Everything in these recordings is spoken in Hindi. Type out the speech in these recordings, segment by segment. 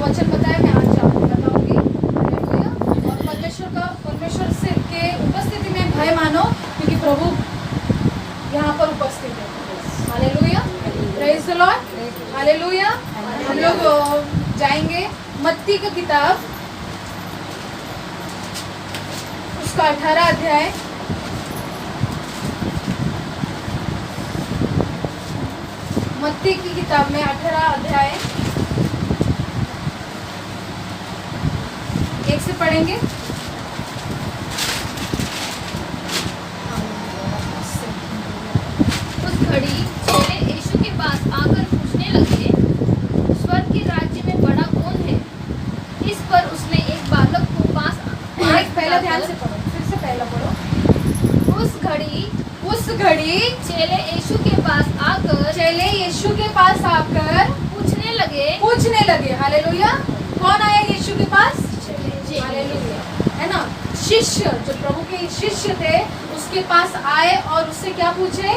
वचन बताया, मैं आज आपको बताऊंगी। हालेलुया। और परमेश्वर से के उपस्थिति में भय मानो, क्योंकि प्रभु यहाँ पर उपस्थित है। Hallelujah, praise the Lord, hallelujah. हम लोग जाएंगे मत्ती की किताब, उसका 18 अध्याय। मत्ती की किताब में 18 अध्याय 1 से पढ़ेंगे। उस घड़ी चेले यीशु के पास आकर पूछने लगे, स्वर्ग के राज्य में बड़ा कौन है? इस पर उसने एक बालक को पास पहला ध्यान से पढ़ो, फिर से पहला पढ़ो। उस घड़ी चेले यीशु के पास आकर पूछने लगे। हालेलुया। कौन आया यीशु के पास? हालेलुया, है ना। शिष्य, जो प्रभु के शिष्य थे, उसके पास आए और उससे क्या पूछे?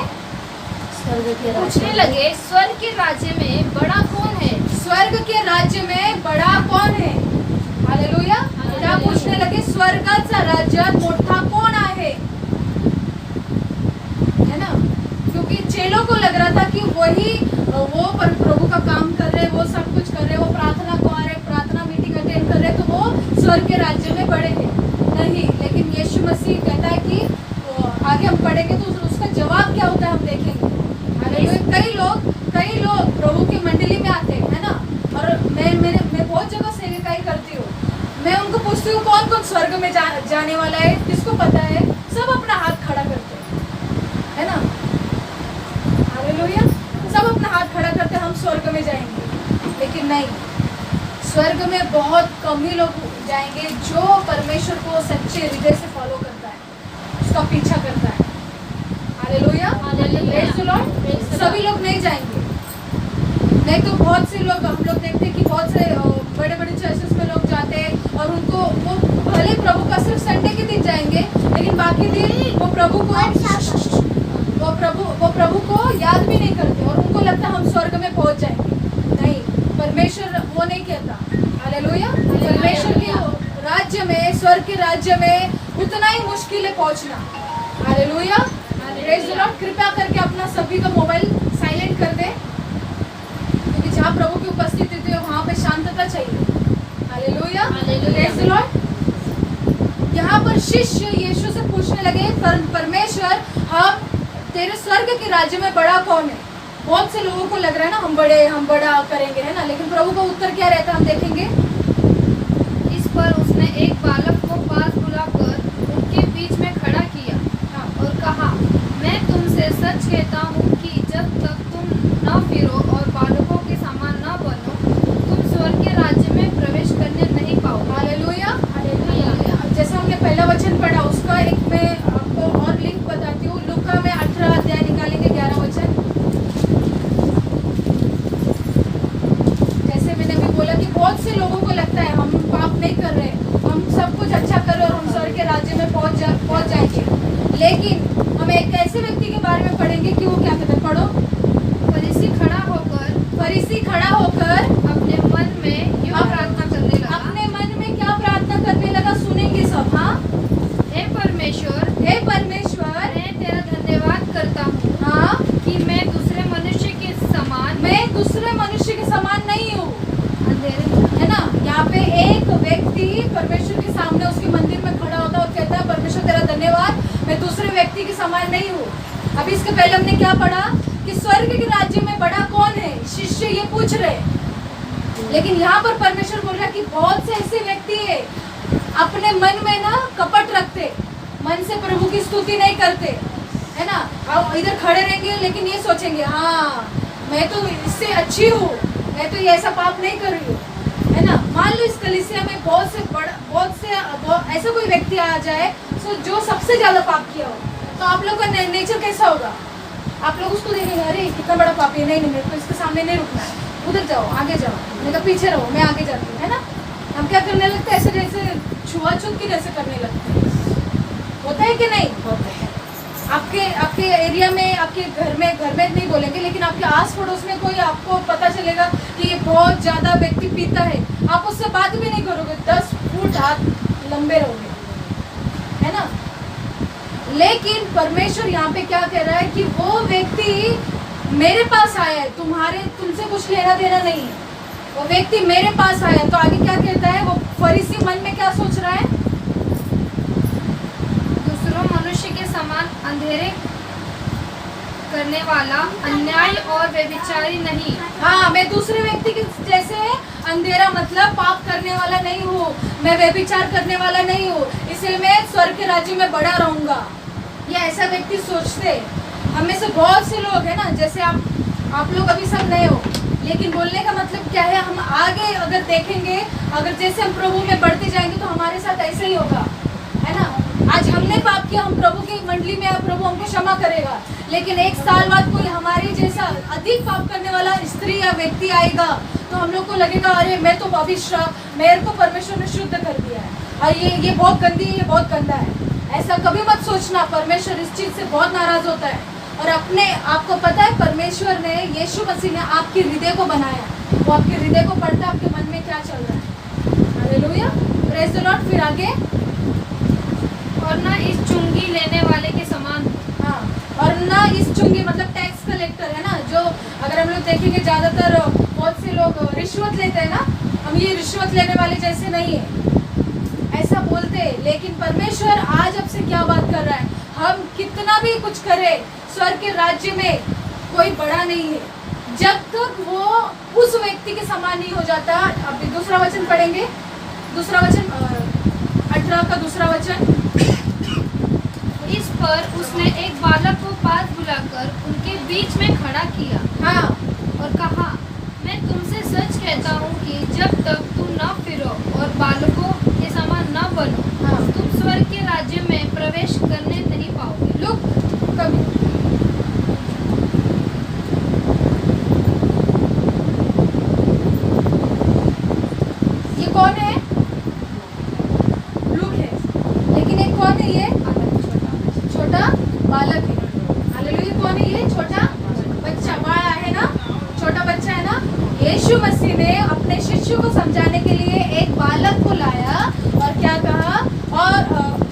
पूछने लगे, स्वर्ग के राज्य में बड़ा कौन है? स्वर्ग के राज्य में बड़ा कौन है? हालेलुया। क्या पूछने लगे? स्वर्गाचा राज्य मोठा कोण आहे? है ना, क्योंकि चेलों को लग रहा था कि वही वो प्रभु का काम कर रहे, वो सब कुछ कर रहे, वो प्रार्थना को आ रहे, प्रार्थना मीटिंग अटेंड कर रहे, तो वो स्वर्ग के राज्य में बड़े हैं। नहीं, लेकिन यीशु मसीह कहता है कि आगे हम पढ़ेंगे तो उसका जवाब क्या होता है हम देखेंगे। हालेलुया। कई लोग प्रभु की मंडली में आते हैं, है ना, और मैं बहुत जगह सेवकाई करती हूँ। मैं उनको पूछती हूँ कौन कौन स्वर्ग में जाने वाला है, किसको पता है? सब अपना हाथ खड़ा करते हैं, है ना। हालेलुया। सब अपना हाथ खड़ा करते हैं, हम स्वर्ग में जाएंगे। लेकिन नहीं, स्वर्ग में बहुत कम ही लोग जाएंगे जो परमेश्वर को सच्चे हृदय से फॉलो करता है, उसका पीछा करता है। Hallelujah, praise the Lord. सभी लोग नहीं जाएंगे। नहीं तो बहुत से लोग, हम लोग देखते हैं कि बहुत से बड़े बड़े चर्चेस में लोग जाते हैं और उनको वो भले प्रभु का सिर्फ संडे के दिन जाएंगे, लेकिन बाकी दिन वो प्रभु को याद भी नहीं करते और उनको लगता है हम स्वर्ग में पहुंच जाएंगे। नहीं, परमेश्वर वो नहीं कहता। हालेलुया। परमेश्वर के राज्य में, स्वर्ग के राज्य में उतना ही मुश्किल है पहुंचना। Hallelujah, praise the Lord. कृपया करके अपना सभी का मोबाइल साइलेंट कर दे, क्योंकि जहाँ प्रभु की उपस्थिति थी वहाँ पे शांतता चाहिए। Hallelujah, praise the Lord. यहाँ पर शिष्य यीशु से पूछने लगे, परमेश्वर, हम तेरे स्वर्ग के राज्य में बड़ा कौन है? बहुत से लोगों को लग रहा है ना हम बड़ा करेंगे, है ना, लेकिन प्रभु का उत्तर क्या रहता है हम देखेंगे। इस पर उसने एक बालक को पास बुलाकर उनके बीच में खड़ा किया और कहा, मैं तुमसे सच कहता हूँ कि जब तक तुम न फिरो और बालकों के समान न बनो, तुम स्वर्ग के राज्य में प्रवेश करने नहीं पाओगे। Hallelujah, hallelujah. जैसे हमने पहला वचन पढ़ा, उसका एक मैं आपको और लिंक बताती हूँ। लूका में 18 अध्याय निकालेंगे 11 वचन। जैसे मैंने भी बोला कि बहुत से लोगों को लगता है हम पाप नहीं कर रहे, हम सब कुछ अच्छा कर रहे और हम स्वर्ग के राज्य में पहुंच जाएंगे। लेकिन हम एक ऐसे व्यक्ति के बारे में पढ़ेंगे कि वो क्या कहते हैं, पढ़ो। फरीसी खड़ा होकर अपने मन में यूं प्रार्थना करने लगा। अपने मन में क्या प्रार्थना करने लगा? सुनेंगे सब। हाँ, हे परमेश्वर, मैं तेरा धन्यवाद करता हूँ, हाँ, कि मैं दूसरे मनुष्य के समान नहीं हूँ, अंधेरे में। है ना। यहाँ पे एक व्यक्ति परमेश्वर के सामने उसके मंदिर में खड़ा होता है और कहता है, परमेश्वर तेरा धन्यवाद, मैं दूसरे व्यक्ति के समान नहीं हूँ। अभी इसके पहले हमने क्या पढ़ा कि स्वर्ग के राज्य में बड़ा कौन है? शिष्य ये पूछ रहे। लेकिन यहाँ पर परमेश्वर बोल रहा है कि बहुत से ऐसे व्यक्ति है अपने मन में ना कपट रखते, मन से प्रभु की स्तुति नहीं करते, है ना। अब इधर खड़े रहेंगे लेकिन ये सोचेंगे, हाँ मैं तो इससे अच्छी हूँ, मैं तो ये ऐसा पाप नहीं कर रही हूँ, है ना। मान लो इस कलीसिया में बहुत से ऐसा कोई व्यक्ति आ जाए जो सबसे ज्यादा पाप किया हो, तो आप लोग का नेचर कैसा होगा? आप लोग उसको देखेंगे, अरे कितना बड़ा पापी है, नहीं मेरे को इसके सामने नहीं रुकना है, उधर जाओ, आगे जाओ, मैंने कहा पीछे रहो, मैं आगे जाती हूँ, है ना। हम क्या करने लगते हैं? ऐसे छुआछूत की जैसे करने लगते हैं। होता है कि नहीं? होता है। आपके आपके एरिया में, आपके घर में नहीं बोलेंगे, लेकिन आपके आस पड़ोस में कोई आपको पता चलेगा कि ये बहुत ज़्यादा व्यक्ति पीता है, आप उससे बात भी नहीं करोगे, 10 फुट हाथ लंबे रहोगे, है ना। लेकिन परमेश्वर यहाँ पे क्या कह रहा है कि वो व्यक्ति मेरे पास आया है, तुमसे कुछ लेना देना नहीं है, वो व्यक्ति मेरे पास आया है। तो आगे क्या कहता है, वो फरीसी मन में क्या सोच रहा है, दूसरों मनुष्य के समान अंधेरे करने वाला, अन्याय और व्यभिचारी नहीं। हाँ, मैं दूसरे व्यक्ति के जैसे अंधेरा मतलब पाप करने वाला नहीं हूँ, मैं व्यभिचार करने वाला नहीं हूँ, इसलिए मैं स्वर्ग के राज्य में बड़ा रहूंगा। ये ऐसा व्यक्ति सोचते हैं। हम में से बहुत से लोग हैं ना, जैसे आप लोग अभी सब नए हो, लेकिन बोलने का मतलब क्या है, हम आगे अगर देखेंगे, अगर जैसे हम प्रभु में बढ़ते जाएंगे तो हमारे साथ ऐसे ही होगा, है ना। आज हमने पाप किया, हम प्रभु की मंडली में आए, प्रभु हमको क्षमा करेगा, लेकिन 1 साल बाद कोई हमारे जैसा अधिक पाप करने वाला स्त्री या व्यक्ति आएगा तो हम लोग को लगेगा अरे मैं तो मेरे को परमेश्वर ने शुद्ध कर दिया है, और ये बहुत गंदी है, ये बहुत गंदा है। ऐसा कभी मत सोचना, परमेश्वर इस चीज़ से बहुत नाराज होता है। और आपको पता है, परमेश्वर ने, यीशु मसीह ने आपके हृदय को बनाया, वो आपके हृदय को पढ़ता है, आपके मन में क्या चल रहा है। Hallelujah, praise the Lord. फिर आगे, और ना इस चुंगी लेने वाले के समान। हाँ, और ना इस चुंगी मतलब टैक्स कलेक्टर, है ना, जो अगर हम लोग देखेंगे ज़्यादातर बहुत से लोग रिश्वत लेते हैं ना, हम ये रिश्वत लेने वाले जैसे नहीं है, ऐसा बोलते हैं। लेकिन परमेश्वर आज आपसे क्या बात कर रहा है, हम कितना भी कुछ करें, स्वर्ग के राज्य में कोई बड़ा नहीं है जब तक वो उस व्यक्ति के समान नहीं हो जाता। अब दूसरा वचन पढ़ेंगे, दूसरा वचन 18 का दूसरा वचन। इस पर उसने एक बालक को पास बुलाकर उनके बीच में खड़ा किया, हाँ, और कहा, मैं तुमसे सच कहता हूँ कि जब तक तुम न फिरो और बालकों के समान न बनो, हाँ, तुम स्वर्ग के राज्य में प्रवेश करने नहीं पाओगे। लुक कभी ये कौन है, लुक है, लेकिन एक कौन है, ये छोटा बालक है। हालेलुया, कौन है ये, छोटा बच्चा, बड़ा है ना, छोटा बच्चा है ना। यीशु मसीह ने अपने शिष्यों को समझाने के लिए एक बालक को लाया और क्या कहा, और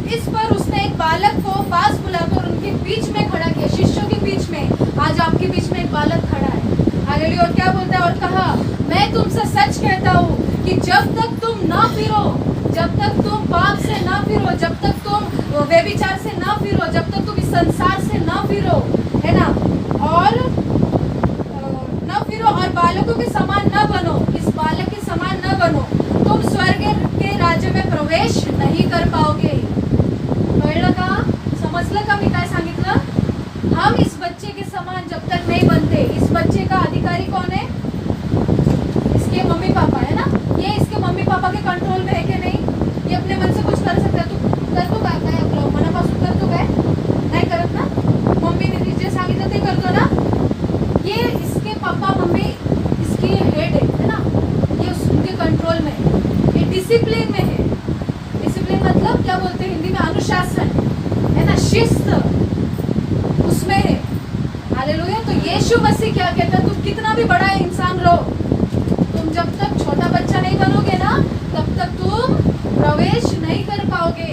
इस पर उसने एक बालक को पास बुलाकर उनके बीच में खड़ा किया, शिष्यों के बीच में। आज आपके बीच में एक बालक खड़ा है। हालेलुया, और क्या बोलता है, और कहा, मैं तुमसे सच कहता हूँ कि जब तक तुम ना फिरो, जब तक तुम पाप से ना फिरो, जब तक तुम व्यभिचार से ना फिरो, जब तक तुम इस संसार से ना फिरो, है ना, और न फिरो और बालकों के समान न बनो, इस बालक के समान न बनो, तुम स्वर्ग के राज्य में प्रवेश नहीं कर पाओगे। कळलं का, समजलं का मी काय सांगितलं। हम इस बच्चे के समान जब तक नहीं बनते, इस बच्चे का अधिकारी कौन है, इसके मम्मी पापा, है ना। ये इसके मम्मी पापा के कंट्रोल में है कि नहीं, ये अपने मन से कुछ कर सकता है, तू करतो काय, काय आपलं मनापासून करतो काय, नाही करत ना, मम्मीने जे सांगितलं ते करतो ना। ये इसके पापा मम्मी इसकी हेड है ना, ये उनके कंट्रोल में है, ये डिसिप्लिन में है। डिसिप्लिन मतलब क्या बोलते हैं हिंदी में, अनुशासन, है ना, शिस्त उसमें है। हालेलुया। तो यीशु मसीह क्या कहता है, तुम कितना भी बड़ा इंसान रहो, तुम जब तक छोटा बच्चा नहीं बनोगे ना, तब तक तुम प्रवेश नहीं कर पाओगे।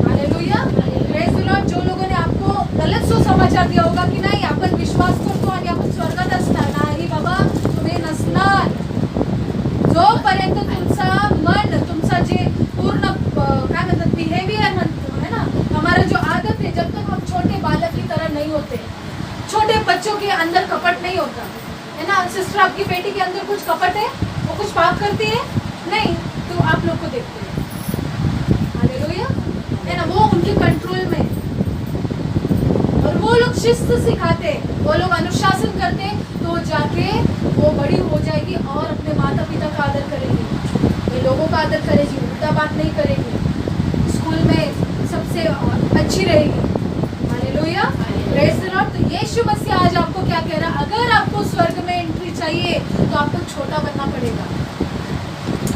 Hallelujah, praise the Lord. जो लोगों ने आपको गलत समाचार दिया होगा की नाही आपण विश्वास करतो आणि आपण स्वर्गात असणार, नाही बाबा, तुम्ही नसणार। जोपर्यंत तुमचा मन, तुमचा जे पूर्ण काय म्हणतात बिहेवियर म्हणतो, है ना, हमारा जो आदत है, जब तक हम छोटे बालक की तरह नहीं होते, छोटे बच्चों के अंदर कपट नहीं होता, है ना। सिस्टर, आपकी बेटी के अंदर कुछ कपट है, वो कुछ पाप करती है नहीं, तो आप लोग को देखते हैं। हालेलुया, है ना, वो उनके कंट्रोल में, और वो लोग शिस्त सिखाते, वो लोग अनुशासन करते, तो जाके वो बड़ी हो जाएगी और अपने माता पिता का आदर करेगी, ये लोगों का आदर करेगी, उल्टा बात नहीं करेगी, स्कूल में सबसे अच्छी रहेगी। Hallelujah, praise the Lord. तो यीशु मसीह आज आपको क्या कह रहा है, अगर आपको स्वर्ग में एंट्री चाहिए तो आपको छोटा बनना पड़ेगा।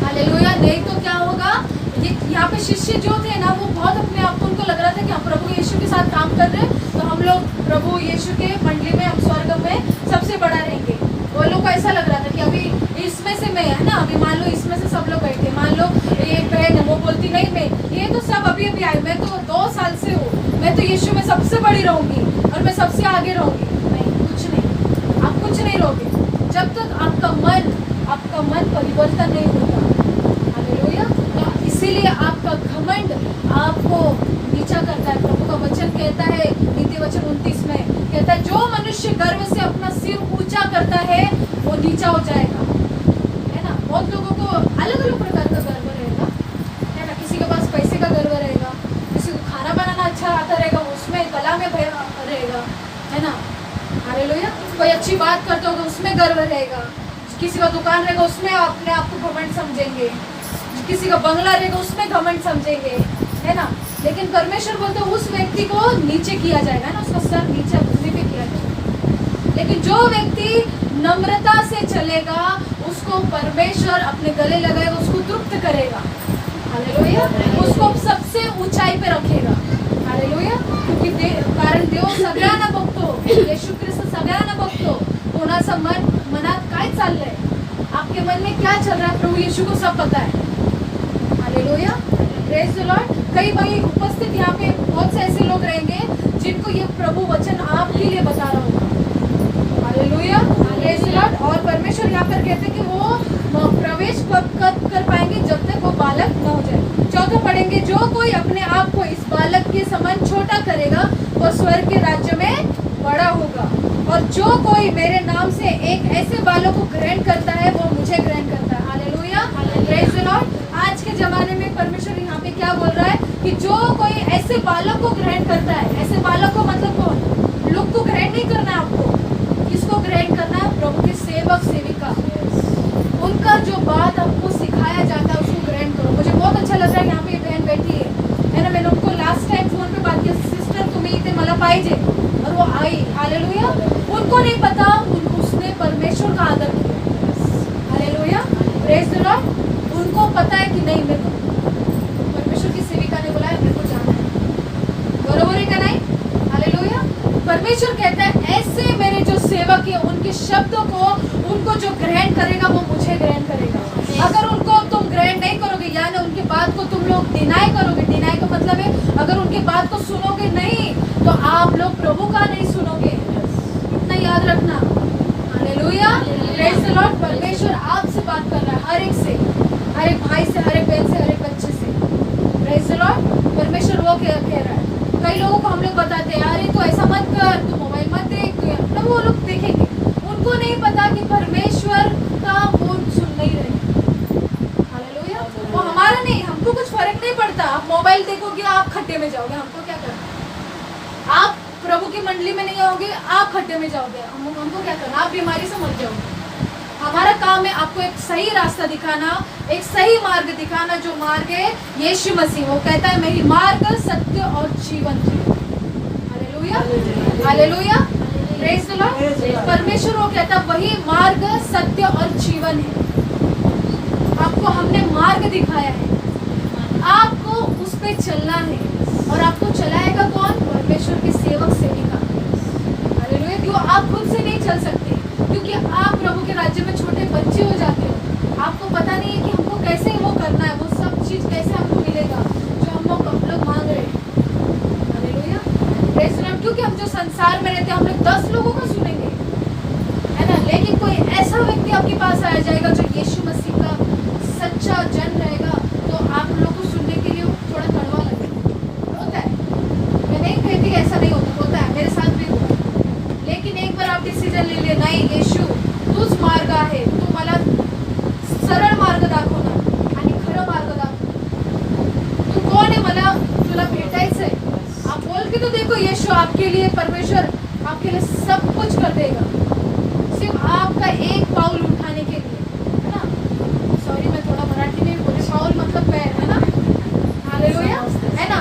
हालेलुया, नहीं तो क्या होगा, ये यहाँ पे शिष्य जो थे ना, वो बहुत अपने आप को, उनको लग रहा था कि हम प्रभु यीशु के साथ काम कर रहे हैं, तो लोग प्रभु यीशु के मंडली में, हम स्वर्ग में सबसे बड़ा रहेंगे। वो लोग को ऐसा लग रहा था कि अभी इसमें से मैं है ना, अभी मान लो इसमें से सब लोग बैठे, मान लो ये बहन है, वो बोलती नहीं मैं, ये तो सब अभी अभी आए, मैं तो 2 साल से हूँ, मैं तो यीशु में सबसे बड़ी रहूंगी और मैं सबसे आगे रहूंगी। नहीं, कुछ नहीं, आप कुछ नहीं रहोगे जब तक आपका मन परिवर्तन नहीं होता। हालेलुया। इसीलिए आपका घमंड आपको नीचा करता है। प्रभु का वचन कहता है, नीति वचन 29 में कहता है, जो मनुष्य गर्व से अपना सिर ऊंचा करता है वो नीचा हो जाएगा। है ना, बहुत लोगों को अलग अलग प्रकार का गर्व रहेगा, है ना। किसी के पास पैसे का गर्व रहेगा, किसी को खाना बनाना अच्छा आता रहेगा, उसमें कला में रहेगा, है ना। हालेलुया। कोई अच्छी बात करता होगा उसमें गर्व रहेगा, किसी का दुकान रहेगा उसमें अपने आप को घमंड समझेंगे, किसी का बंगला रहेगा उसमें घमंड समझेंगे, है ना। लेकिन परमेश्वर बोलते हैं उस व्यक्ति को नीचे किया जाएगा ना, उसका सर नीचे भूमि पे किया जाएगा। लेकिन जो व्यक्ति नम्रता से चलेगा उसको परमेश्वर अपने गले लगाएगा, उसको तृप्त करेगा। हालेलुया। उसको सबसे ऊंचाई पे रखेगा। हालेलुया। क्योंकि कारण देव सगळ्यांना बघतो, येशू ख्रिस्त सगळ्यांना बघतो। कोणाचं मनात काय चाललंय, आपके मन में क्या चल रहा है, प्रभु यीशु को सब पता है। हालेलुया। Praise the Lord. कई भाई उपस्थित यहाँ पे बहुत से ऐसे लोग रहेंगे जिनको ये प्रभु वचन आपके लिए बता रहा होगा। हालेलुया। Praise the Lord. और परमेश्वर यहाँ पर कहते हैं कि वो प्रवेश कब कर पाएंगे, जब तक वो बालक न हो जाए। चौथा पढ़ेंगे, जो कोई अपने आप को इस बालक के समान छोटा करेगा वो स्वर्ग के राज्य में बड़ा होगा, और जो कोई मेरे नाम से एक ऐसे बालक को ग्रहण करता है वो मुझे ग्रहण करता है। हालेलुया। Praise the Lord. आज के जमाने में परमेश्वर यहाँ पे क्या बोल रहा है कि जो कोई ऐसे बालक को ग्रहण करता है, ऐसे बालक को मतलब कौन, लोग को ग्रहण नहीं करना है आपको, किसको ग्रहण करना है, प्रभु के सेवक सेविका, उनका जो बात आपको सिखाया जाता है उसको ग्रहण करो। मुझे बहुत अच्छा लग रहा है यहाँ पे बहन बैठी है ना, मैंने उनको लास्ट टाइम फोन पे बात की, सिस्टर तुम्ही इथे मला पाहिजे, और वो आई। हालेलुया। उनको नहीं पता उसने परमेश्वर का आदर किया। हालेलुया। Praise the Lord. उनको पता है कि नहीं, मेरे को परमेश्वर की सेविका ने बोला है, मेरे को जाना है। बरोबर है क्या नहीं? हालेलुया। परमेश्वर कहता है ऐसे मेरे जो सेवक है उनके शब्दों को, उनको जो ग्रहण करेगा वो मुझे ग्रहण करेगा। अगर उनको तुम ग्रहण नहीं करोगे, यानी उनकी बात को तुम लोग डिनाई करोगे, डिनाई का मतलब है अगर उनकी बात को सुनोगे नहीं तो आप लोग प्रभु का नहीं सुनोगे। इतना याद रखना। हालेलुया। Praise the Lord. परमेश्वर आपसे बात कर रहा है, हर एक से, हर एक भाई से, हर एक बहन से, हर एक बच्चे से। Praise the Lord. परमेश्वर वो कह रहा है। कई लोगों को हम लोग बताते हैं, अरे तो ऐसा मत कर, तू मोबाइल मत देख, तब वो लोग देखेंगे। उनको नहीं पता कि परमेश्वर का वो सुन नहीं रहे। हालेलुया। वो हमारा नहीं, हमको कुछ फर्क नहीं पड़ता। आप मोबाइल देखोगे आप खड्डे में जाओगे, हमको क्या करना। आप प्रभु की मंडली में नहीं आओगे, आप खड्डे में जाओगे, हमको क्या करना, आप बीमारी से मर जाओगे। हमारा काम है आपको एक सही रास्ता दिखाना, एक सही मार्ग दिखाना, जो मार्ग है यीशु मसीह। वो कहता है मैं ही मार्ग, सत्य और जीवन हूँ। Hallelujah. Hallelujah. Praise the Lord. परमेश्वर वो कहता है वही मार्ग, सत्य और जीवन है। आपको हमने मार्ग दिखाया है, आपको उस पे चलना है, और आपको चलाएगा कौन, परमेश्वर के सेवक सेविका। हालेलुया। क्यों आप खुद से नहीं चल सकते, क्योंकि आप प्रभु के राज्य में छोटे बच्चे हो जाते हो। आपको पता नहीं है कि हमको कैसे वो करना है, वो सब चीज कैसे हमको मिलेगा जो हम लोग मांग रहे हैं। हालेलुया। Praise the Lord. क्योंकि हम जो संसार में रहते हैं हम लोग 10 लोगों का सुनेंगे, है ना, लेकिन कोई ऐसा व्यक्ति आपके पास आ जाएगा जो यीशु मसीह का सच्चा जन रहेगा, तो आप लोगों को सुनने के लिए थोड़ा कड़वा लगेगा। होता है, मैं नहीं कहती ऐसा नहीं होता है, मेरे साथ भी हुआ। लेकिन एक बार आप डिसीजन ले लिया, नाही येशू तूच मार्ग आहे, तू मला सरळ मार्ग दाखव ना आणि खरं मार्ग दाखव, तू कौन है, मला तुला भेटायचंय। आप बोल के तो देखो, यीशु आपके लिए, परमेश्वर आपके लिए सब कुछ कर देगा, सिर्फ आपका एक पाउल उठाने के लिए, है ना। सॉरी मैं थोड़ा मराठी में बोले, पाउल मतलब पैर, है ना। हालेलुया। है ना,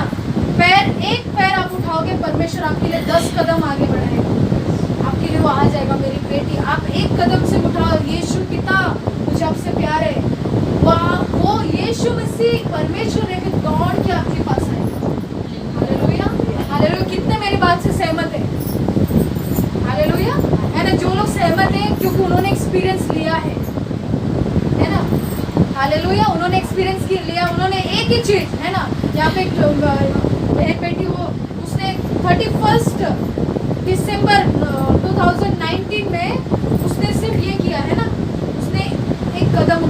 पैर, एक पैर आप उठाओगे परमेश्वर आपके लिए 10 कदम आगे बढ़ाएगा, आपके लिए वो आ जाएगा। मेरी बेटी आप एक कदम से उठाओ, यीशु पिता मुझे आपसे प्यार है, वो यीशु मसीह परमेश्वर लेके दौड़ के आपके पास आएगा। हालेलुया। हालेलुया। कितने मेरी बात से सहमत है? है ना, जो लोग सहमत हैं क्योंकि उन्होंने एक्सपीरियंस लिया है ना, हालेलुया, उन्होंने एक्सपीरियंस लिया, उन्होंने एक ही चीज है ना, यहाँ पे एक बहन बेटी वो उसने 31 दिसंबर 2019 में उसने सिर्फ ये किया है ना, उसने एक कदम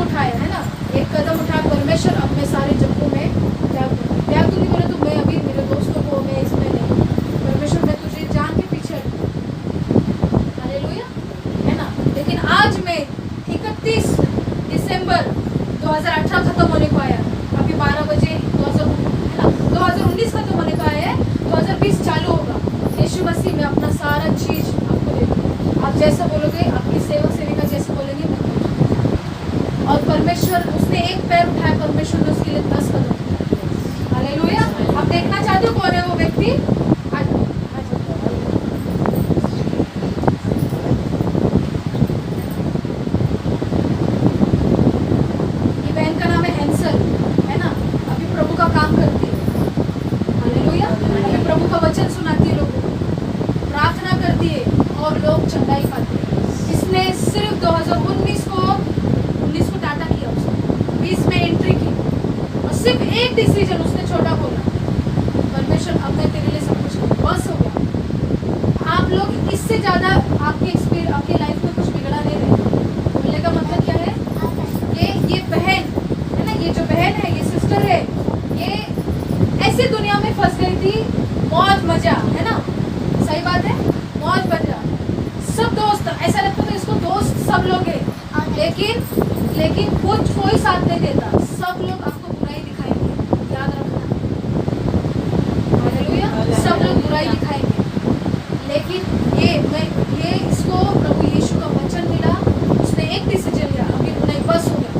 उठाया है ना, एक कदम उठाया, परमेश्वर अपने सारे जगहों में त्याग दूंगी, बोले तो मैं अभी मेरे दोस्तों को मैं इसमें नहीं, परमेश्वर मैं तुझे जान के पीछे हालेलुया, है ना। लेकिन आज मैं 31 दिसंबर 2018 खत्म होने को आया, अभी 12 बजे 2019 खत्म होने को आया है, 2020 चालू होगा। यीशु मसीह में अपना सारा चीज आपको दे दूंगा, आप जैसा बोलोगे, आपकी सेवक सेविका जैसे बोलेंगे मैं करूंगी। और परमेश्वर उसने एक पैर उठाया, परमेश्वर ने उसके लिए 10 कदम उठाए, हालेलुया। आप देखना चाहते हो कौन है वो व्यक्ति? ये बहन का नाम है हैंसल, है ना, अभी प्रभु का काम करती है, हालेलुया, अभी प्रभु का वचन सुनाती है, लोगों को प्रार्थना करती है और लोग चंगाई पाते हैं। इसने सिर्फ 2019 को टाटा किया, उसने 20 में एंट्री की और सिर्फ एक डिसीजन उसने छोटा बोला, परमेश्वर अब मैं तेरे लिए सब कुछ करूं, बस हो गया। आप लोग इससे ज्यादा आपके लाइफ में कुछ बिगड़ा नहीं रहे। बोलने का मतलब क्या है? ये बहन है ना, ये जो बहन है, ये सिस्टर है, ये ऐसी दुनिया में फंस गई थी, मौज मजा, है ना, सही बात है, मौज मजा, सब दोस्त, ऐसा लगता था इसको दोस्त सब लोग हैं, लेकिन कुछ कोई साथ नहीं देता, सब लोग आपको बुराई दिखाएंगे, याद रखना, हालेलुया, सब लोग बुराई दिखाएंगे। लेकिन ये इसको प्रभु यीशु का वचन मिला, उसने एक डिसीजन लिया, अभी नहीं, बस हो गया,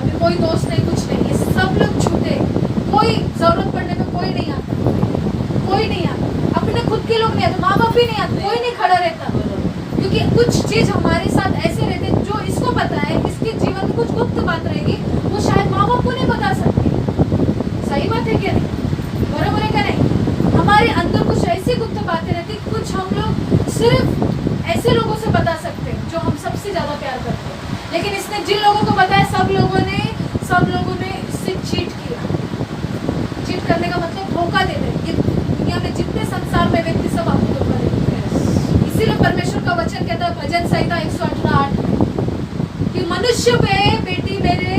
अभी कोई दोस्त नहीं, कुछ नहीं, ये सब लोग छूटे, कोई जरूरत पड़ने में कोई नहीं आता, अपने खुद के लोग नहीं आते, माँ बाप भी नहीं आते, कोई नहीं खड़ा रहता, क्योंकि कुछ चीज हमारे साथ ऐसे रहते जो इसको पता है, इसके जीवन में कुछ गुप्त बात रहेगी, वो शायद माँ बाप को नहीं बता सकती, सही बात है क्या नहीं, बराबर है क्या नहीं? हमारे अंदर कुछ ऐसी गुप्त बातें रहती, कुछ हम लोग सिर्फ ऐसे लोगों से बता सकते हैं जो हम सबसे ज्यादा प्यार करते हैं, लेकिन इसने जिन लोगों को बताया, सब लोगों ने इससे चीट किया। चीट करने का मतलब धोखा देते हैं, दुनिया में जितने संसार में व्यक्ति सब आपको धोखा देते हैं। इसीलिए परमेश्वर का वचन कहता है भजन संहिता 118 में कि मनुष्य पे बेटी मेरे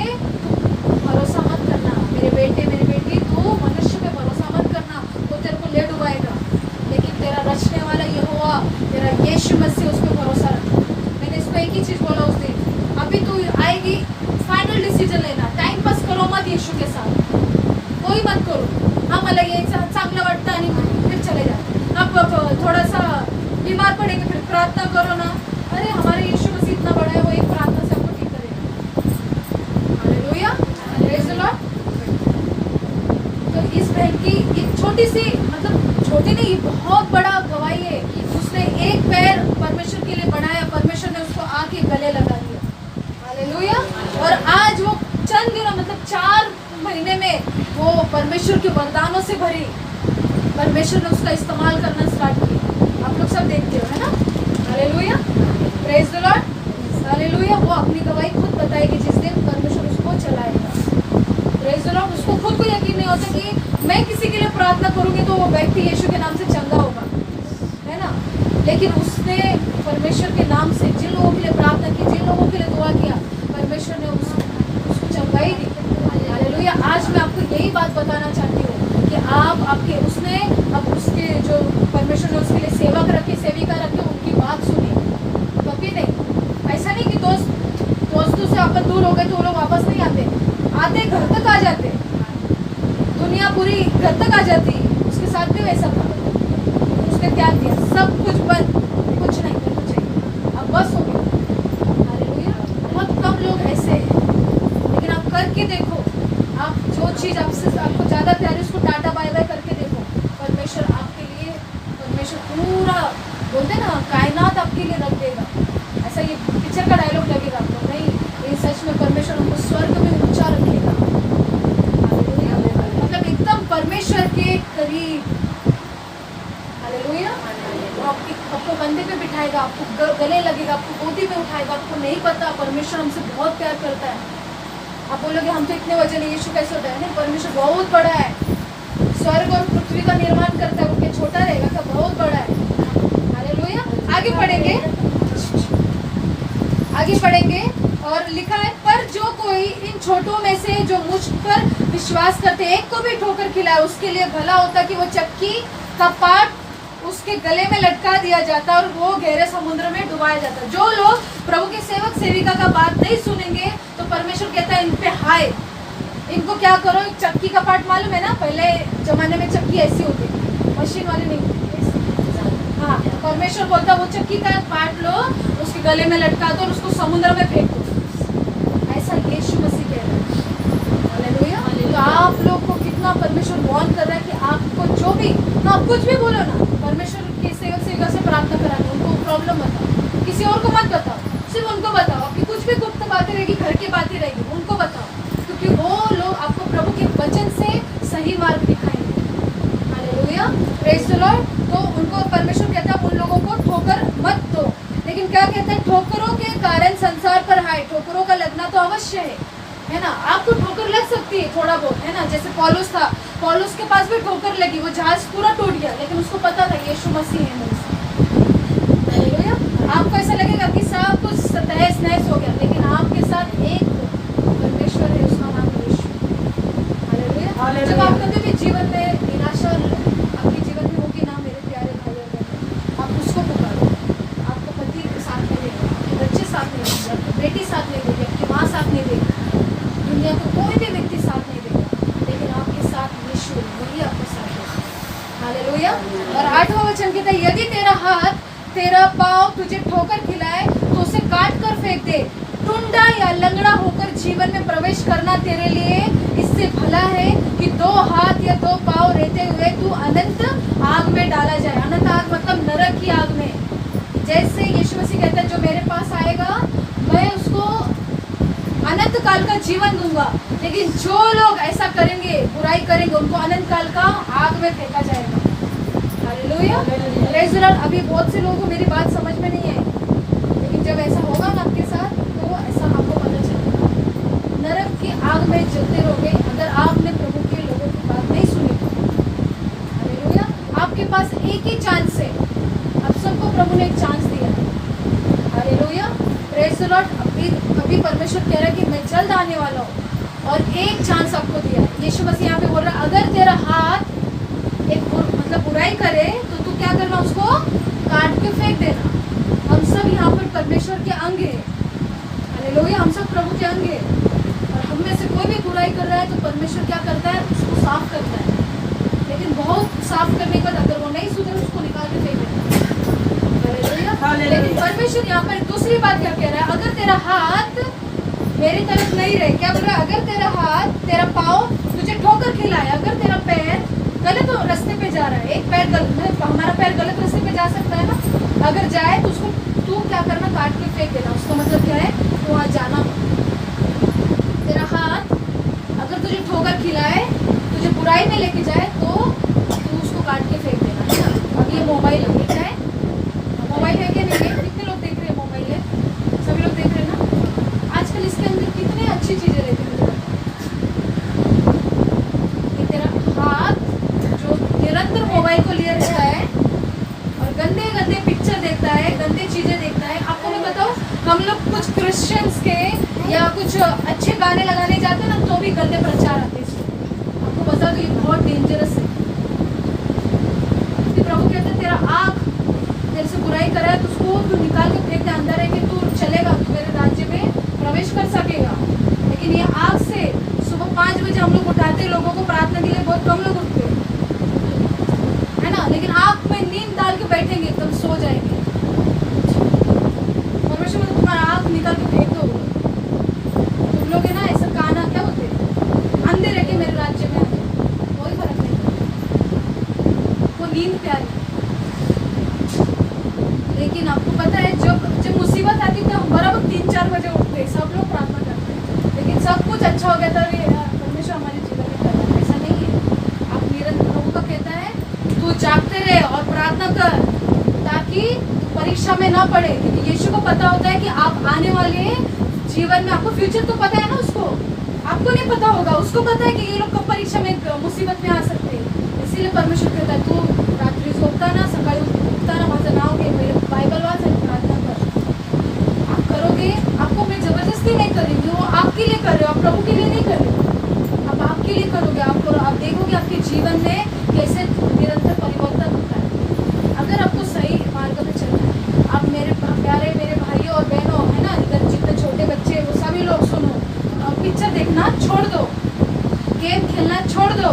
भरोसा मत करना, मेरे बेटे मेरी बेटी, तू मनुष्य पे भरोसा मत करना, वो तेरे को ले डुबाएगा, लेकिन तेरा रचने वाला यहोवा, तेरा यीशु मसीह, उस पर भरोसा रख। मैंने इसको एक ही चीज बोला उस दिन, अभी तू आएगी, फाइनल डिसीजन लेना, टाइम पास करो मत यीशु के साथ, कोई मत करो, हाँ मला यायचं चांगलं वाटतं आणि फिर चले जाते, अब थोड़ा सा बीमार पड़ेंगे फिर प्रार्थना करो ना, अरे हमारे यीशु मसीह इतना बड़ा है, वो एक प्रार्थना से आपको ठीक करेगा, हालेलुया, प्रेज द लॉर्ड। तो इस बहन की एक छोटी सी, मतलब छोटी नहीं, बहुत बड़ा गवाही है, उसने एक पैर परमेश्वर के लिए बढ़ाया, परमेश्वर ने उसको आके गले लगा दिया, हालेलुया। और आज वो चंद दिनों, मतलब 4 महीने में वो परमेश्वर के वरदानों से भरी, परमेश्वर ने उसका इस्तेमाल करना स्टार्ट किया, आप लोग सब देखते हो, है ना, hallelujah, praise the Lord, hallelujah. वो अपनी गवाही खुद बताएगी जिस दिन परमेश्वर उसको चलाएगा, प्रेज द लॉर्ड। उसको खुद को यकीन नहीं होता कि मैं किसी के लिए प्रार्थना करूंगी तो वो व्यक्ति यीशु के नाम से चंगा होगा, है ना, लेकिन उसने परमेश्वर के नाम से जिन लोगों के लिए प्रार्थना की, जिन लोगों के लिए दुआ किया, परमेश्वर ने उसको चंगाई दी, हालेलुया। आज मैं आपको यही बात बताना चाहती हूँ कि आपके उसने अब उसके जो परमेश्वर ने उसके लिए सेवक रखे, सेविका रखे, उनकी बात सुनी, कभी नहीं, ऐसा नहीं कि दोस्तों से अपन दूर हो गए तो वो लोग वापस नहीं आते, घर तक आ जाते, दुनिया पूरी घर तक आ जाती, उसके साथ भी वैसा था, उसने त्याग दिया, सब कुछ बंद, कुछ नहीं करना चाहिए, अब बस हो गया, हालेलुया। बहुत कम लोग ऐसे हैं, लेकिन आप करके देखो, आप जो चीज़ आपको ज़्यादा प्यारी, उसको टाटा बाय बाय करके देखो, परमेश्वर आपके लिए, परमेश्वर पूरा बोलते ना कायनात आपके लिए रख देगा, ऐसा ये पिक्चर का डायलॉग लगेगा आपको, नहीं, ये सच में परमेश्वर हमको स्वर्ग में ऊंचा रखेगा, मतलब एकदम परमेश्वर के करीब, हालेलुया। वो आपको कंधे पे बिठाएगा, आपको गले लगेगा, आपको गोदी में उठाएगा। आपको नहीं पता परमेश्वर हमसे बहुत प्यार करता है। आप बोलोगे हम तो इतने वजन है, यीशु कैसे होता है? नहीं, परमेश्वर बहुत बड़ा है। स्वर्ग और पृथ्वी का निर्माण करता है, वो क्या छोटा रहेगा? क्या बहुत बड़ा है। हालेलुया। आगे पढ़ेंगे, आगे पढ़ेंगे और लिखा है, पर जो कोई इन छोटों में से जो मुझ पर विश्वास करते एक को भी ठोकर खिलाए, उसके लिए भला होता कि वो चक्की का पाट उसके गले में लटका दिया जाता और वो गहरे समुद्र में डुबाया जाता। जो लोग प्रभु के सेवक सेविका का बात नहीं सुनेंगे तो परमेश्वर कहता है इन पे हाय, इनको क्या करो। एक चक्की का पाट मालूम है ना, पहले जमाने में चक्की ऐसी होती, मशीन वाली नहीं होती। हाँ, परमेश्वर बोलता वो चक्की का पाट लो, उसके गले में लटका दो और उसको समुद्र में फेंक दो। ऐसा यीशु मसीह कह रहा है। हालेलुया। तो आप लोग को कितना परमेश्वर वार्न कर रहा है कि आपको जो भी ना, आप कुछ भी बोलो ना, परमेश्वर के सेवक सेविका से प्रार्थना कराना, उनको प्रॉब्लम बताओ, किसी और को मत बताओ, सिर्फ उनको बताओ। आपकी कुछ भी गुप्त बातें रहेगी, घर की बातें रहेगी, उनको बताओ, क्योंकि वो लोग आपको प्रभु के वचन से सही मार्ग दिखाएंगे। Hallelujah, praise the Lord. तो उनको परमेश्वर कहता है उन लोगों को ठोकर मत दो। लेकिन क्या कहता है, ठोकरों के कारण संसार पर हाय, ठोकरों का लगना तो अवश्य है ना। आपको ठोकर लग सकती है थोड़ा बहुत, है ना। जैसे पौलुस था, पौलुस के पास भी ठोकर लगी, वो जहाज पूरा टूट गया, लेकिन उसको पता था यीशु मसीह है मुझसे। हालेलुया। आपको ऐसा लगेगा कि सब कुछ तहस नहस हो गया, लेकिन आपके साथ एक परमेश्वर है, उसका नाम हालेलुया। जब आप कभी भी जीवन में निराशा आपके जीवन में होगी ना मेरे प्यारे भाई और बहन, आप उसको पुकारो। आपको पति साथ नहीं देगा, आपके बच्चे साथ नहीं देंगे, आपकी बेटी साथ नहीं देगी, आपकी माँ साथ नहीं देगी, दुनिया को कोई भी व्यक्ति साथ नहीं देगा, लेकिन आपके साथ यीशु वही आपके साथ है। हालेलुया। और 8वां वचन कहता है, यदि तेरा हाथ तेरा पाँव तुझे ठोकर खिलाए तो उसे काट कर फेंक दे। टुंडा या लंगड़ा होकर जीवन में प्रवेश करना तेरे लिए इससे भला है कि 2 हाथ या 2 पाँव रहते हुए तू अनंत आग में डाला जाए। अनंत आग मतलब नरक की आग में। जैसे यीशु मसीह कहता है जो मेरे पास आएगा मैं उसको अनंत काल का जीवन दूंगा, लेकिन जो लोग ऐसा करेंगे, बुराई करेंगे, उनको अनंत काल का आग में फेंका जाएगा। Hallelujah, praise the Lord. अभी बहुत से लोगों को मेरी बात समझ में नहीं आई, लेकिन जब ऐसा होगा ना आपके साथ तो ऐसा आपको पता चलेगा। नरक की आग में जलते रहोगे अगर आपने प्रभु के लोगों की बात नहीं सुनी। हालेलुया। आपके पास एक ही चांस है, आप सबको प्रभु ने एक चांस दिया है। Hallelujah, praise the Lord. अभी परमेश्वर कह रहा है कि मैं जल्द आने वाला हूँ और एक चांस आपको दिया है। यीशु मसीह यहाँ पे बोल रहा है अगर तेरा हाथ एक मतलब बुराई करे तो तू क्या करना, उसको काट के फेंक देना। हम सब यहाँ पर परमेश्वर के अंग हैं। हालेलुया, हम सब प्रभु के अंग हैं और हम में से कोई भी बुराई कर रहा है तो परमेश्वर क्या करता है, उसको साफ करता है। लेकिन बहुत साफ करने के बाद अगर वो नहीं सुधरे उसको निकाल के फेंक देता। हालेलुया। लेकिन परमेश्वर यहाँ पर दूसरी बात क्या कह रहा है, अगर तेरा हाथ मेरी तरफ नहीं रहे, क्या बोल रहा है, अगर तेरा हाथ तेरा पाँव तुझे ठोकर खिलाए, अगर तेरा पैर गलत रास्ते पे जा रहा है, एक पैर गलत, हमारा पैर गलत रास्ते पे जा सकता है ना, अगर जाए तो उसको तू क्या करना, काट के फेंक देना। उसका मतलब क्या है, तो वहाँ जाना। तेरा हाथ अगर तुझे ठोकर खिलाए, तुझे बुराई में लेके जाए तो तू उसको काट के फेंक देना, है ना। अब ये मोबाइल है, मोबाइल है कि नहीं है, कितने लोग देख रहे हैं मोबाइल है, सभी लोग देख रहे हैं ना। आजकल इसके अंदर कितनी अच्छी चीजें रहती हैं। ये तेरा हाथ जो निरंतर मोबाइल को लिए रहता है और गंदे गंदे पिक्चर देखता है, गंदे चीजें देखता है। आपको मैं बताऊं, हम लोग कुछ क्रिश्चियंस के या कुछ अच्छे गाने लगाने जाते हैं ना तो भी गंदे प्रचार आते हैं। आपको बता दो ये बहुत डेंजरस है। प्रभु कहते हैं तेरा आँख तेरे से बुराई करा है तो उसको तू निकाल के फेंक दे, अंदर है कि तू चलेगा, तू मेरे राज्य में प्रवेश कर सकेगा। लेकिन ये आँख से सुबह 5 बजे हम लोग उठाते, लोगों को प्रार्थना के लिए बहुत कम लोग उठते है ना, लेकिन आँख में नींद डाल के बैठेंगे, एकदम सो जाएंगे। परमेश्वर ने तुम्हारा आँख निकाल के फेंक दो। तुम लोग है ना ऐसा काना क्या होते हैं, अंधे रह के मेरे राज्य में कोई फर्क नहीं पड़ता, वो नींद प्यारी। लेकिन आपको पता है जब मुसीबत आती है हम बराबर 3-4 बजे उठते, सब लोग प्रार्थना करते हैं, लेकिन सब कुछ अच्छा हो गया था परमेश्वर हमारे जीवन में कर रहा है, ऐसा नहीं है। आप निरंतर प्रभु का कहता है तू जागते रहे और प्रार्थना कर ताकि परीक्षा में ना पड़े, क्योंकि यीशु को पता होता है कि आप आने वाले हैं जीवन में। आपको फ्यूचर तो पता है ना उसको, आपको नहीं पता होगा, उसको पता है कि ये लोग कब परीक्षा में मुसीबत में आ सकते हैं। इसीलिए परमेश्वर कहता है तू रात्री झोपता ना, सकाळी उठता ना, माझं नाव घे, मेरे बाइबल वाच आणि प्रार्थना कर। आप करोगे, आपको मैं जबरदस्ती नहीं करेंगी, वो आपके लिए कर रहे हो, आप प्रभु के लिए नहीं कर रहे हो, आप आपके लिए करोगे। आप देखोगे आपके जीवन में कैसे निरंतर परिवर्तन होता है अगर आपको सही मार्ग पे चलना है। आप मेरे प्यारे मेरे भाइयों और बहनों है ना, इधर जितने छोटे बच्चे वो सभी लोग सुनो, पिक्चर देखना छोड़ दो, गेम खेलना छोड़ दो,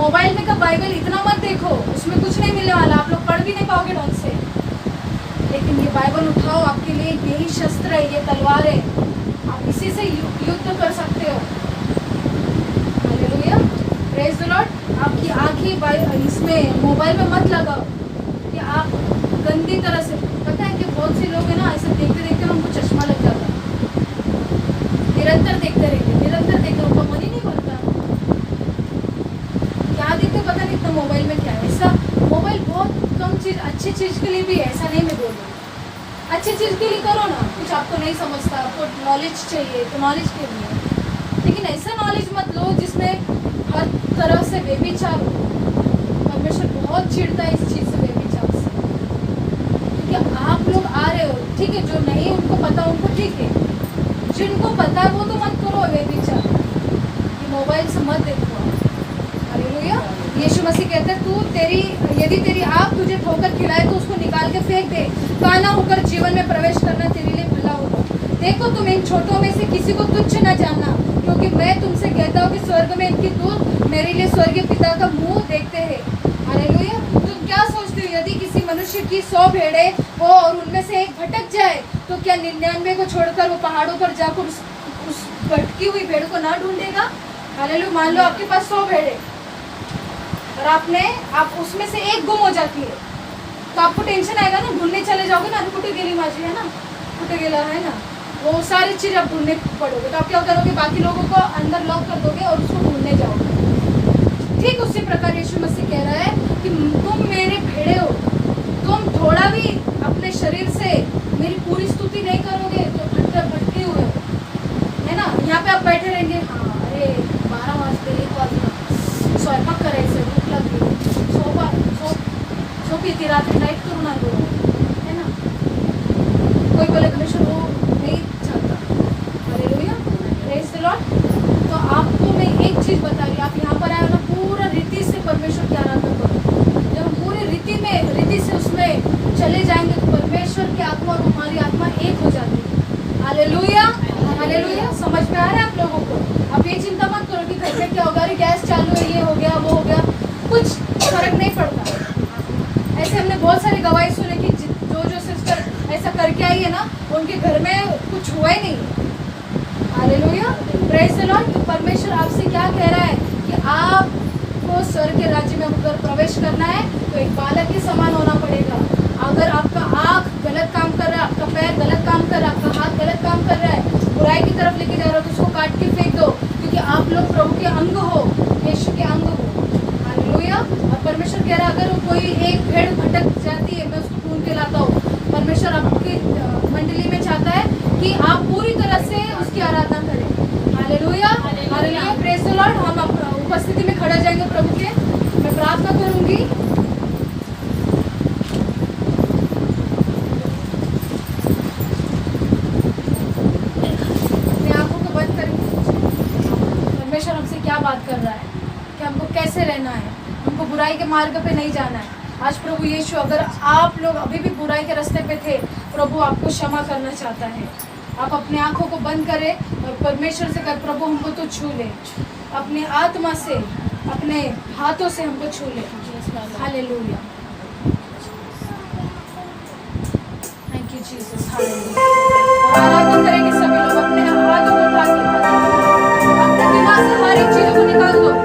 मोबाइल में का बाइबल इतना मत देखो, उसमें कुछ नहीं मिलने वाला, आप लोग पढ़ भी नहीं पाओगे ढंग से। लेकिन ये बाइबल उठाओ, आपके लिए यही शस्त्र है, ये तलवार है, आप इसी से युद्ध कर सकते हो। Hallelujah, praise the Lord. आपकी आंखें इसमें मोबाइल में मत लगाओ कि आप गंदी तरह से, पता है कि बहुत से लोग हैं ना ऐसे देखते देखते उनको चश्मा लग जाता है, निरंतर देखते रहते, निरंतर देखते, उनका मन ही नहीं भरता, क्या देखते पता नहीं इतना मोबाइल में क्या है। ऐसा मोबाइल बहुत कम चीज, अच्छी चीज के लिए भी है, ऐसा नहीं मैं बोल रही, अच्छी चीज के लिए करो ना, कुछ आपको नहीं समझता, आपको नॉलेज चाहिए तो नॉलेज के लिए, लेकिन ऐसा नॉलेज मत लो जिसमें हर तरह से व्यभिचार हो। परमेश्वर बहुत चिढ़ता है इस चीज से, व्यभिचार से, क्योंकि आप लोग आ रहे हो, ठीक है, जो नहीं उनको पता उनको ठीक है, जिनको पता है वो तो मत करो व्यभिचार, ये मोबाइल से मत देखो। हालेलुया, यीशु मसीह कहते हैं यदि तेरी आँख तुझे ठोकर खिलाए तो उसको निकाल के फेंक दे, काना होकर जीवन में प्रवेश करना तेरे लिए भला होगा। देखो तुम इन छोटों में से किसी को तुच्छ न जानना, क्योंकि मैं तुमसे कहता हूँ कि स्वर्ग में इनकी दूत मेरे लिए स्वर्गीय पिता का मुंह देखते हैं। हालेलुया, तुम क्या सोचते हो, यदि किसी मनुष्य की 100 भेड़ें हो और उनमें से एक भटक जाए तो क्या 99 को छोड़कर वो पहाड़ों पर जाकर उस भटकी हुई भेड़ को ना ढूंढेगा। हालेलुया, मान लो आपके पास 100 भेड़ें और आप उसमें से एक गुम हो जाती है तो आपको टेंशन आएगा ना, ढूंढने चले जाओगे ना, कुटे गेली माझी है ना, कुटे गेला है ना, वो सारी चीज आप ढूंढने पड़ोगे, तो आप क्या करोगे, बाकी लोगों को अंदर लॉक कर दोगे और उसको ढूंढने जाओगे। ठीक उसी प्रकार यीशु मसीह कह रहा है कि तुम मेरे भेड़े हो, तुम थोड़ा भी अपने शरीर से मेरी पूरी स्तुति नहीं करोगे तो भटके हुए हो, है ना। यहाँ पे आप बैठे रहेंगे, हाँ अरे 12 बजते 1 वाजता स्वयंपाक करायचं, भूक लागली, झोप येते, रात्री नाईट करून आलो, है ना। कोई बोले परमेश्वर वो नहीं चलता। Hallelujah, praise the Lord. तो आपको मैं एक चीज बता रही हूँ, आप यहाँ पर आए ना, पूरा रीति से परमेश्वर की आराधना करो। जब हम पूरी रीति से उसमें चले जाएंगे तो परमेश्वर की आत्मा और हमारी आत्मा एक हो जाती है। हालेलुया, हालेलुया, समझ में आ रहा है आप लोगों को। आप ये चिंता मत करो कि घर में क्या होगा, अरे गैस चालू है, ये हो गया वो हो गया, कुछ फर्क नहीं पड़ता। ऐसे हमने बहुत सारी गवाही सुने कि जो सिस्टर ऐसा करके आई है ना, उनके घर में कुछ हुआ ही नहीं। Hallelujah, praise the Lord. तो परमेश्वर आपसे क्या कह रहा है कि आपको स्वर्ग के राज्य में अगर प्रवेश करना है तो एक बालक के समान होना पड़ेगा। अगर आपका आँख गलत काम कर रहा है, आपका पैर गलत काम कर रहा है, आपका हाथ गलत काम कर रहा है, बुराई की तरफ लेके जा रहा हो तो उसको काट के फेंक दो, क्योंकि आप लोग प्रभु के अंग हो, यीशु के अंग हो। हालेलुया, और परमेश्वर कह रहा है अगर कोई एक भेड़ भटक जाती है, मैं उसको ढूंढ के लाता हूँ। परमेश्वर आपकी मंडली में चाहता है कि आप पूरी तरह से उसकी आराधना करें। Hallelujah, hallelujah, praise the Lord. हम उपस्थिति में खड़ा जाएंगे प्रभु के, मैं प्रार्थना करूंगी। अपनी आंखों को बंद करेंगे। परमेश्वर हमसे क्या बात कर रहा है कि हमको कैसे रहना है, हमको बुराई के मार्ग पे नहीं जाना है। आज प्रभु यीशु, अगर आप लोग अभी भी बुराई के रास्ते पे थे, प्रभु आपको क्षमा करना चाहता है। आप अपनी आंखों को बंद करें और परमेश्वर से कहें, प्रभु हमको तो छू ले, अपनी आत्मा से, अपने हाथों से हमको छू ले। Hallelujah, thank you Jesus. Hallelujah, और आराधना करेंगे सभी लोग, अपने हाथों को उठा के अपने दिमाग से हर एक चीजों को निकाल दो।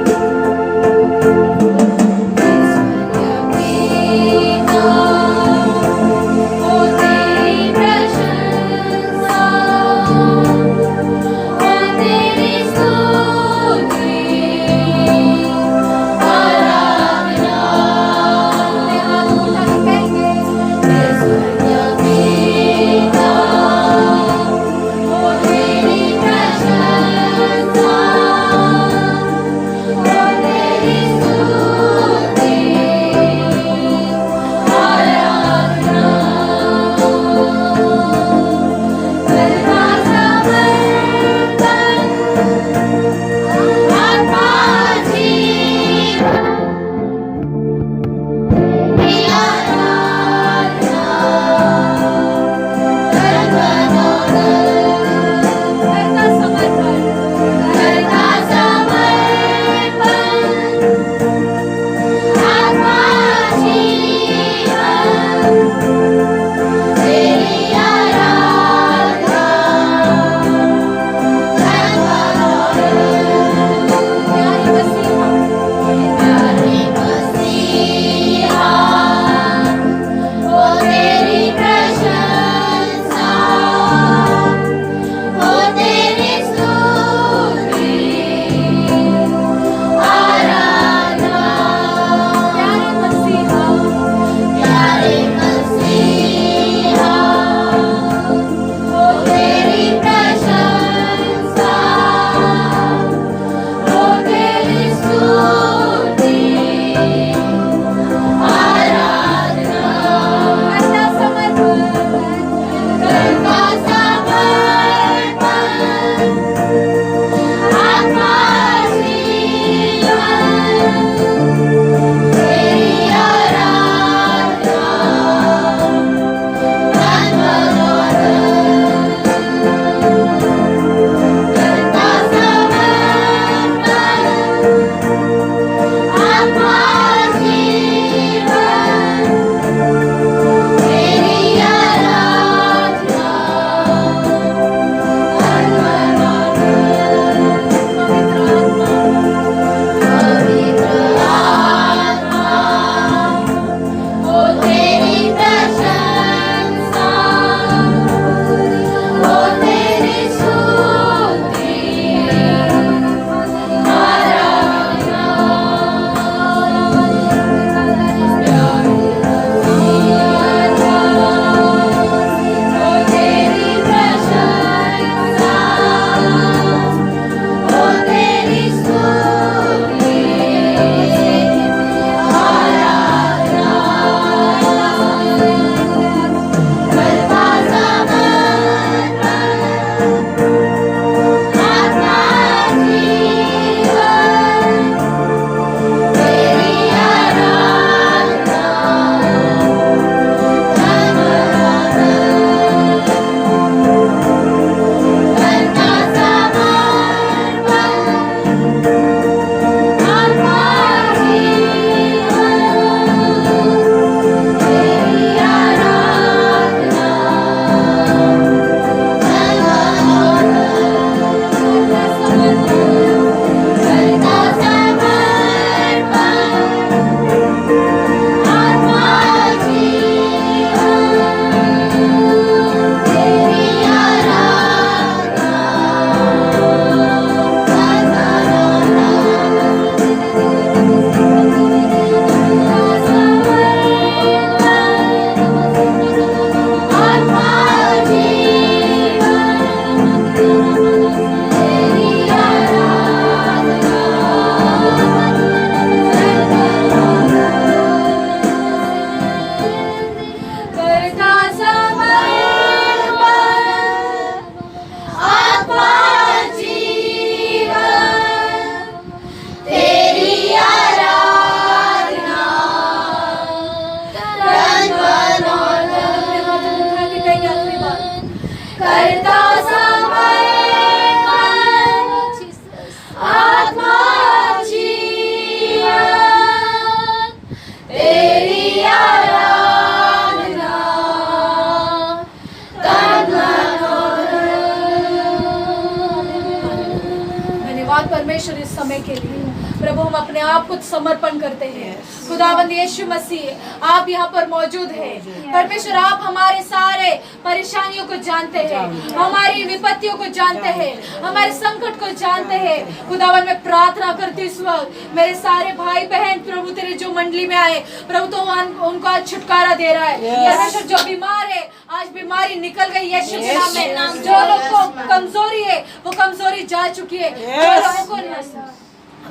अपने आप को समर्पण करते हैं। खुदावंद यीशु मसीह, आप यहाँ पर मौजूद हैं। परमेश्वर, आप हमारे सारे परेशानियों को जानते हैं, हमारी विपत्तियों को जानते हैं, हमारे संकट को जानते हैं। खुदावंद, मैं प्रार्थना करती हूँ इस वक्त मेरे सारे भाई बहन प्रभु तेरे जो मंडली में आए प्रभु, तो उनको आज छुटकारा दे रहा है। परमेश्वर, जो बीमार है आज बीमारी निकल गई यीशु के नाम में। जो लोग को कमजोरी है वो कमजोरी जा चुकी है। जो लोगों को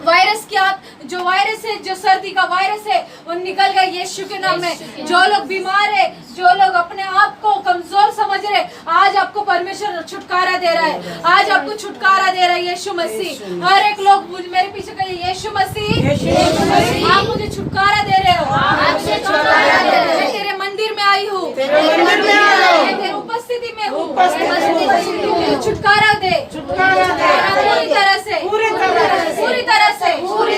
वायरस की जो वायरस है, जो सर्दी का वायरस है, वो निकल गए यीशु के नाम में। जो लोग बीमार है, जो लोग अपने आप को कमजोर समझ रहे, आज आपको परमेश्वर छुटकारा दे रहा है। आज आपको छुटकारा दे रहा है यीशु मसीह। हर एक लोग मेरे पीछे कहिए, यीशु मसीह, आप मुझे छुटकारा दे रहे हो। मैं तेरे मंदिर में आई हूँ, मैं तेरी उपस्थिति में हूँ। छुटकारा दे पूरी तरह से, पूरी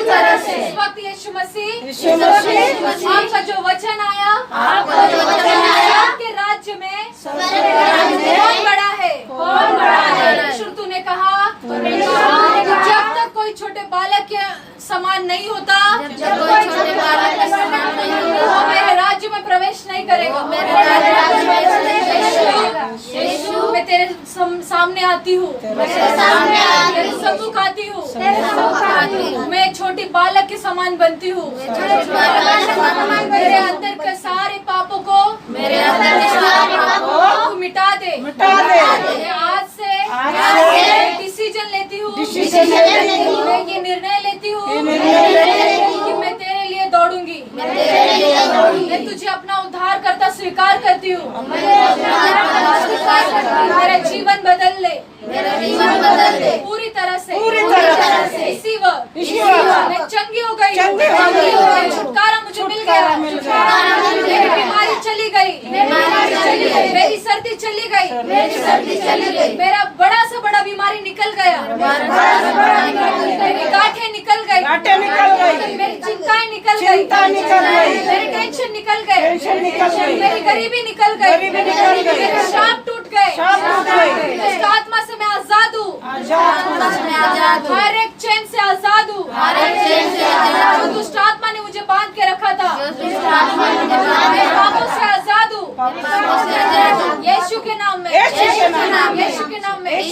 तरह से। इस वक्त यीशु मसीह, आपका जो वचन आया, आपके राज्य में कौन बड़ा है? परमेश्वर, तूने कहा जब तक कोई छोटे बालक के समान नहीं होता वो मेरे राज्य में प्रवेश नहीं करेगा। मैं तेरे सामने आती हूँ, तेरे सम्मुख आती हूँ, मैं एक छोटी बालक के समान बनती हूँ। मेरे अंदर के सारे पापों को मिटा दे। आज से डिसीजन लेती हूँ, मैं ये निर्णय लेती हूँ कि मैं तेरे लिए दौड़ूंगी। मैं तुझे अपना उद्धार करता स्वीकार करती हूँ। मेरा जीवन बदल ले पूरी तरह से। इसी वक्त मैं चंगी हो गई, छुटकारा मुझे मिल गया। मेरी बीमारी चली गई, मेरी सर्दी चली गई, मेरा बड़ा से बड़ा बीमारी निकल गया, मेरी गांठें निकल गई, मेरी चिंताएं निकल गई, मेरे टेंशन निकल गए, मेरी गरीबी निकल गई, मेरे शाप टूट गए। दुष्ट आत्मा से मैं आजाद हूँ, हर एक चैन से आजाद हूँ। जो दुष्ट आत्मा ने मुझे बांध के रखा था, मैं पापों से आजाद हूँ यीशु के नाम में, यीशु के नाम में।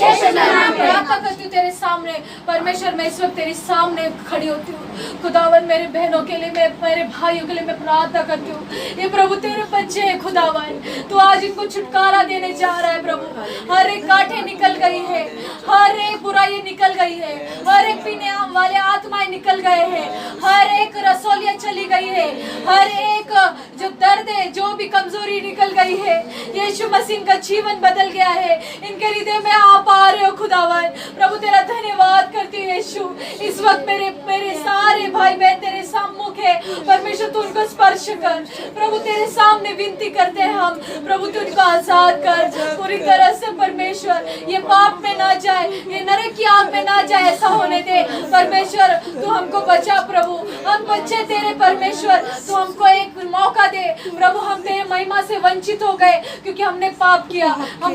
प्रार्थना करती हूँ तेरे सामने परमेश्वर, मैं इस वक्त तेरे सामने खड़ी होती हूँ। खुदावन, मेरे बहनों के लिए, मेरे भाइयों के लिए मैं प्रार्थना करती हूँ। ये प्रभु तेरे बच्चे हैं खुदावन, तू आज इनको छुटकारा देने जा रहा है प्रभु। हर एक गांठें निकल गई है, हर एक बुराई निकल गई है, हर एक पीने वाले आत्माएं निकल गए हैं, हर एक रसोलियां चली गई है, हर एक जो दर्द है, जो भी कमजोरी निकल गई है। यीशु मसीह का जीवन बदल गया है, इनके हृदय में आप आ रहे हो खुदावन। प्रभु तेरा धन्यवाद करती हूँ यीशु। इस वक्त मेरे सारे भाई बहन तेरे सम्मुख है परमेश्वर, तू उनको स्पर्श कर प्रभु। तेरे सामने विनती करते हैं हम प्रभु, तू उनको आजाद कर पूरी तरह से परमेश्वर। ये पाप में ना जाए, ये नरक की आग में ना जाए, ऐसा होने दे परमेश्वर। तू हमको बचा प्रभु, हम बच्चे तेरे परमेश्वर, तू हमको एक मौका दे प्रभु। हम तेरे महिमा से वंचित हो गए क्योंकि हमने पाप किया। हम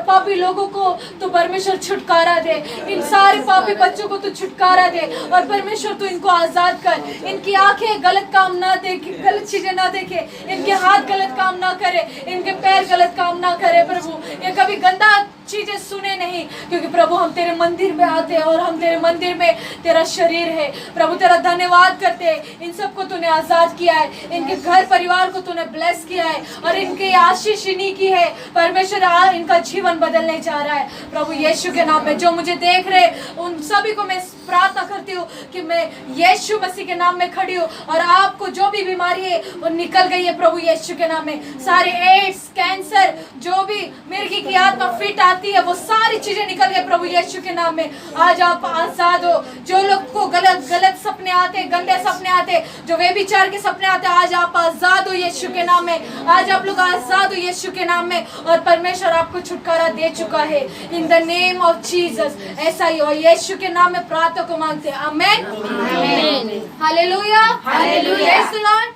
पापी लोगों को तू परमेश्वर छुटकारा दे, इन सारे पापी बच्चों को तू छुटकारा दे और परमेश्वर तू इनको आजाद कर। इनकी आंखें गलत काम ना देखे, गलत चीजें ना देखे, इनके हाथ गलत काम ना करे, इनके पैर गलत काम ना करे प्रभु। ये कभी गंदा चीजें सुने नहीं, क्योंकि प्रभु हम तेरे मंदिर में आते हैं और हम तेरे मंदिर में तेरा शरीर है प्रभु। तेरा धन्यवाद करते हैं, इन सबको तूने आजाद किया है, इनके घर परिवार को तूने ब्लेस किया है और इनकी आशीष इन्हीं की है परमेश्वर। इनका जीवन बदलने जा रहा है प्रभु यीशु के नाम में। जो मुझे देख रहे उन सभी को मैं प्रार्थना करती हूँ कि मैं यीशु मसीह के नाम में खड़ी हूँ और आपको जो भी बीमारी है वो निकल गई है प्रभु यीशु के नाम में। सारे एड्स, कैंसर, जो भी मिर्गी की आत्मा फिट आती है, वो सारी चीजें निकल गई प्रभु यीशु के नाम में। आज आप आजाद हो। जो लोग को गलत सपने आते, गंदे सपने आते, जो व्यभिचार के सपने आते, आज आप आजाद हो यीशु के नाम में। आज आप लोग आजाद हो यीशु के नाम में और परमेश्वर आपको छुटकारा दे चुका है in the name of Jesus. ऐसा ही हो, यीशु के नाम में प्रार्थना को मांगते हैं। Amen, hallelujah, hallelujah, praise the Lord.